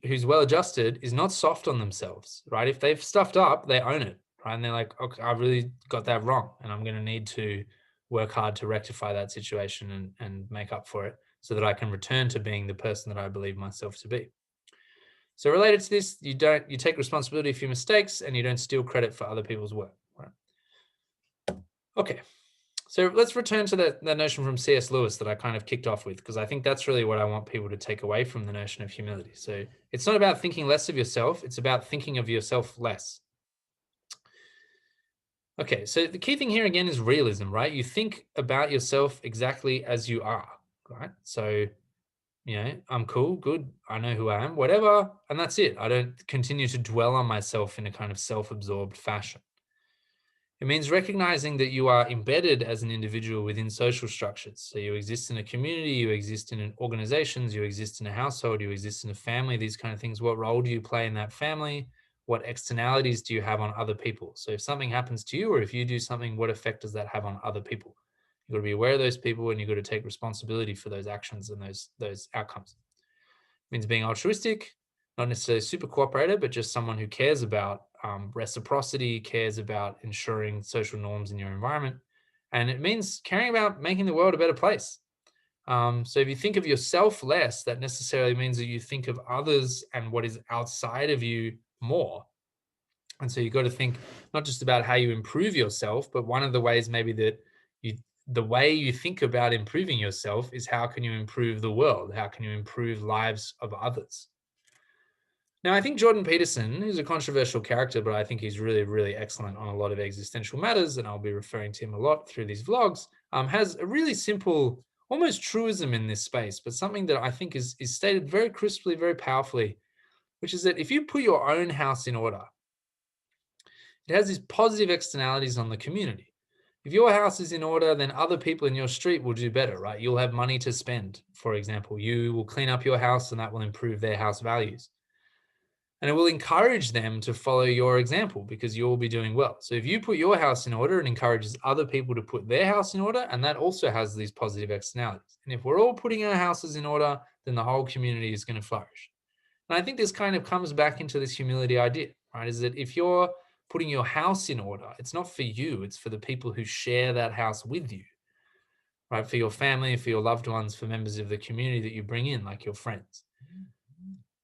who's well-adjusted is not soft on themselves, right? If they've stuffed up, they own it. Right? And they're like, okay, I really got that wrong. And I'm going to need to work hard to rectify that situation and make up for it so that I can return to being the person that I believe myself to be. So related to this, you take responsibility for your mistakes and you don't steal credit for other people's work. Right? Okay. So let's return to that notion from C.S. Lewis that I kind of kicked off with, because I think that's really what I want people to take away from the notion of humility. So it's not about thinking less of yourself. It's about thinking of yourself less. Okay, so the key thing here again is realism, right? You think about yourself exactly as you are, right? So, I'm cool, good, I know who I am, whatever, and that's it. I don't continue to dwell on myself in a kind of self-absorbed fashion. It means recognizing that you are embedded as an individual within social structures. So you exist in a community, you exist in organizations, you exist in a household, you exist in a family, these kind of things. What role do you play in that family? what externalities do you have on other people? So if something happens to you, or if you do something, what effect does that have on other people? You've got to be aware of those people, and you've got to take responsibility for those actions and those outcomes. It means being altruistic, not necessarily super cooperator, but just someone who cares about reciprocity, cares about ensuring social norms in your environment. And it means caring about making the world a better place. So if you think of yourself less, that necessarily means that you think of others and what is outside of you more. And so you've got to think not just about how you improve yourself, but one of the ways maybe that the way you think about improving yourself is how can you improve the world? How can you improve lives of others? Now, I think Jordan Peterson, who's a controversial character, but I think he's really, really excellent on a lot of existential matters, and I'll be referring to him a lot through these vlogs, has a really simple, almost truism in this space, but something that I think is stated very crisply, very powerfully, which is that if you put your own house in order, it has these positive externalities on the community. If your house is in order, then other people in your street will do better, right? You'll have money to spend, for example. You will clean up your house, and that will improve their house values. And it will encourage them to follow your example because you'll be doing well. So if you put your house in order, it encourages other people to put their house in order, and that also has these positive externalities. And if we're all putting our houses in order, then the whole community is going to flourish. And I think this kind of comes back into this humility idea, right? Is that if you're putting your house in order, it's not for you, it's for the people who share that house with you, right? For your family, for your loved ones, for members of the community that you bring in, like your friends.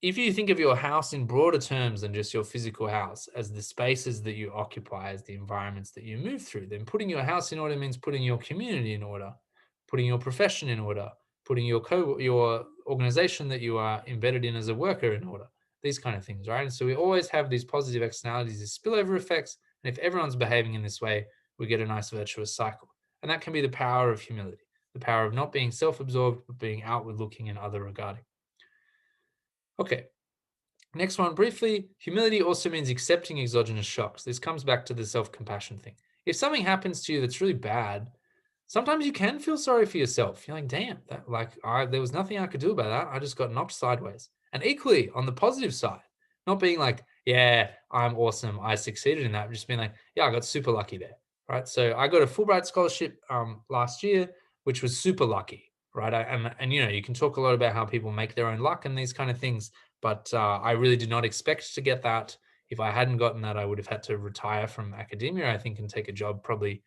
If you think of your house in broader terms than just your physical house, as the spaces that you occupy, as the environments that you move through, then putting your house in order means putting your community in order, putting your profession in order, putting your organization that you are embedded in as a worker in order, these kind of things, right? And so we always have these positive externalities, these spillover effects. And if everyone's behaving in this way, we get a nice virtuous cycle. And that can be the power of humility, the power of not being self-absorbed, but being outward looking and other regarding. Okay, next one briefly. Humility also means accepting exogenous shocks. This comes back to the self-compassion thing. If something happens to you that's really bad, sometimes you can feel sorry for yourself. You're like, damn, there was nothing I could do about that. I just got knocked sideways. And equally on the positive side, not being like, yeah, I'm awesome, I succeeded in that. Just being like, yeah, I got super lucky there, right? So I got a Fulbright scholarship last year, which was super lucky, right? And you know, you can talk a lot about how people make their own luck and these kind of things, but I really did not expect to get that. If I hadn't gotten that, I would have had to retire from academia, I think, and take a job probably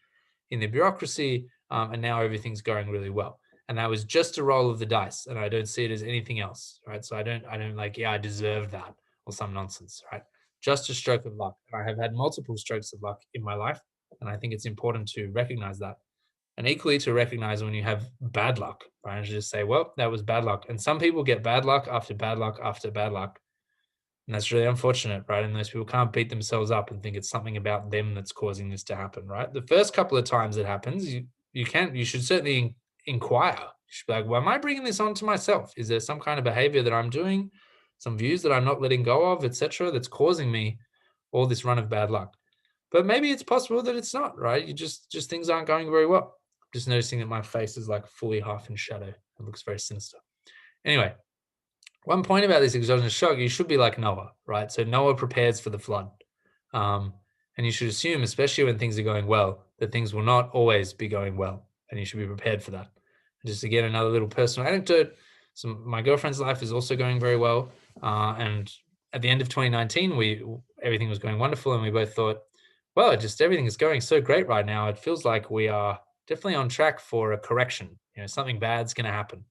in the bureaucracy. And now everything's going really well. And that was just a roll of the dice, and I don't see it as anything else, right? So I don't like, yeah, I deserve that or some nonsense, right? Just a stroke of luck. And I have had multiple strokes of luck in my life, and I think it's important to recognize that. And equally to recognize when you have bad luck, right? And just say, well, that was bad luck. And some people get bad luck after bad luck after bad luck. And that's really unfortunate, right? And those people can't beat themselves up and think it's something about them that's causing this to happen, right? The first couple of times it happens, you should certainly inquire. You should be like, well, am I bringing this on to myself? Is there some kind of behavior that I'm doing, some views that I'm not letting go of, etc., that's causing me all this run of bad luck? But maybe it's possible that it's not, right? You just things aren't going very well. Just noticing that my face is like fully half in shadow. It looks very sinister. Anyway, one point about this exogenous shock, you should be like Noah, right? So Noah prepares for the flood. And you should assume, especially when things are going well, that things will not always be going well. And you should be prepared for that. And just again, another little personal anecdote. So my girlfriend's life is also going very well. And at the end of 2019, everything was going wonderful. And we both thought, well, just everything is going so great right now. It feels like we are definitely on track for a correction. You know, something bad's going to happen.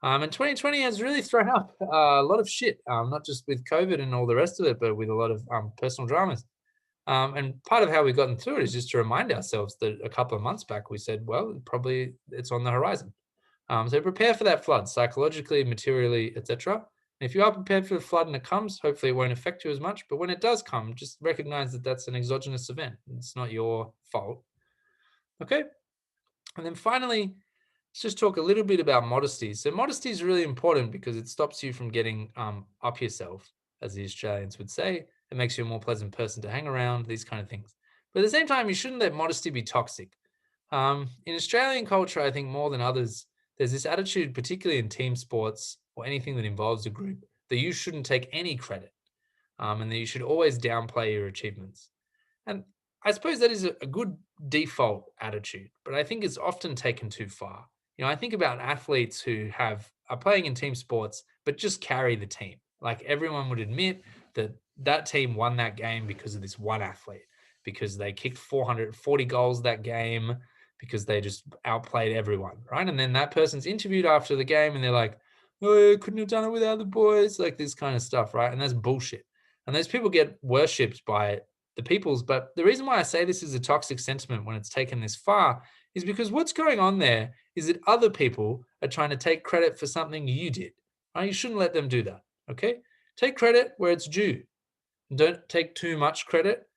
And 2020 has really thrown up a lot of shit, not just with COVID and all the rest of it, but with a lot of personal dramas. And part of how we've gotten through it is just to remind ourselves that a couple of months back we said, well, probably it's on the horizon. So prepare for that flood psychologically, materially, etc. If you are prepared for the flood and it comes, hopefully it won't affect you as much. But when it does come, just recognize that that's an exogenous event. It's not your fault. Okay. And then finally, let's just talk a little bit about modesty. So modesty is really important because it stops you from getting up yourself, as the Australians would say. It makes you a more pleasant person to hang around, these kind of things. But at the same time, you shouldn't let modesty be toxic. In Australian culture, I think more than others, there's this attitude, particularly in team sports or anything that involves a group, that you shouldn't take any credit. and that you should always downplay your achievements. And I suppose that is a good default attitude, but I think it's often taken too far. I think about athletes who are playing in team sports, but just carry the team. Like everyone would admit that that team won that game because of this one athlete, because they kicked 440 goals that game, because they just outplayed everyone, right? And then that person's interviewed after the game and they're like, oh, I couldn't have done it without the boys, like this kind of stuff, right? And that's bullshit. And those people get worshipped by the peoples. But the reason why I say this is a toxic sentiment when it's taken this far is because what's going on there is that other people are trying to take credit for something you did. Right? You shouldn't let them do that. Okay? Take credit where it's due. Don't take too much credit.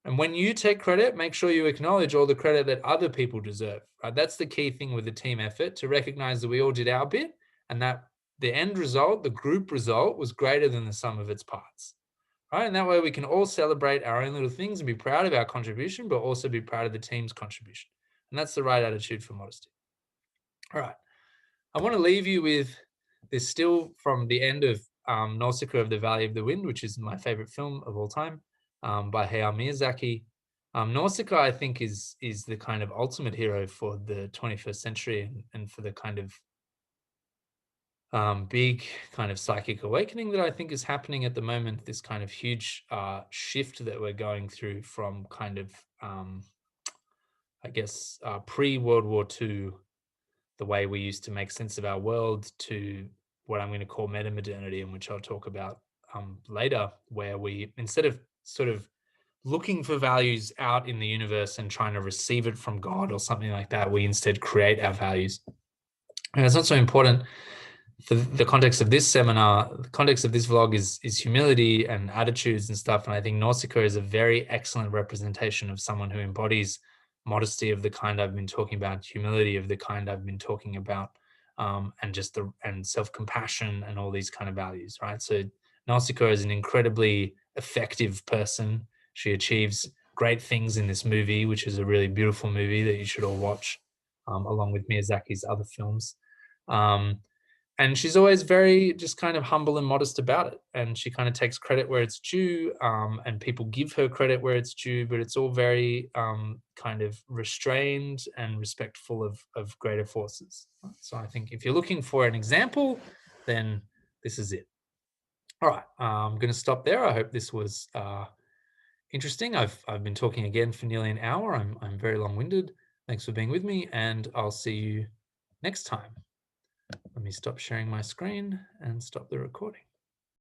And when you take credit, make sure you acknowledge all the credit that other people deserve. Right? That's the key thing with the team effort, to recognize that we all did our bit and that the end result, the group result, was greater than the sum of its parts. Right? And that way we can all celebrate our own little things and be proud of our contribution, but also be proud of the team's contribution. And that's the right attitude for modesty. All right. I want to leave you with this still from the end of Nausicaa of the Valley of the Wind, which is my favorite film of all time, by Hayao Miyazaki. Nausicaa, I think, is the kind of ultimate hero for the 21st century and for the kind of big kind of psychic awakening that I think is happening at the moment, this kind of huge shift that we're going through from kind of, I guess, pre-World War II, the way we used to make sense of our world, to what I'm going to call meta-modernity, and which I'll talk about later, where we, instead of sort of looking for values out in the universe and trying to receive it from God or something like that, we instead create our values. And it's not so important for the context of this seminar. The context of this vlog is humility and attitudes and stuff. And I think Nausicaa is a very excellent representation of someone who embodies modesty of the kind I've been talking about, humility of the kind I've been talking about, and self-compassion and all these kind of values, right? So Nausicaa is an incredibly effective person. She achieves great things in this movie, which is a really beautiful movie that you should all watch, along with Miyazaki's other films. And she's always very just kind of humble and modest about it. And she kind of takes credit where it's due, and people give her credit where it's due, but it's all very kind of restrained and respectful of greater forces. So I think if you're looking for an example, then this is it. All right, I'm going to stop there. I hope this was interesting. I've been talking again for nearly an hour. I'm very long-winded. Thanks for being with me, and I'll see you next time. Let me stop sharing my screen and stop the recording.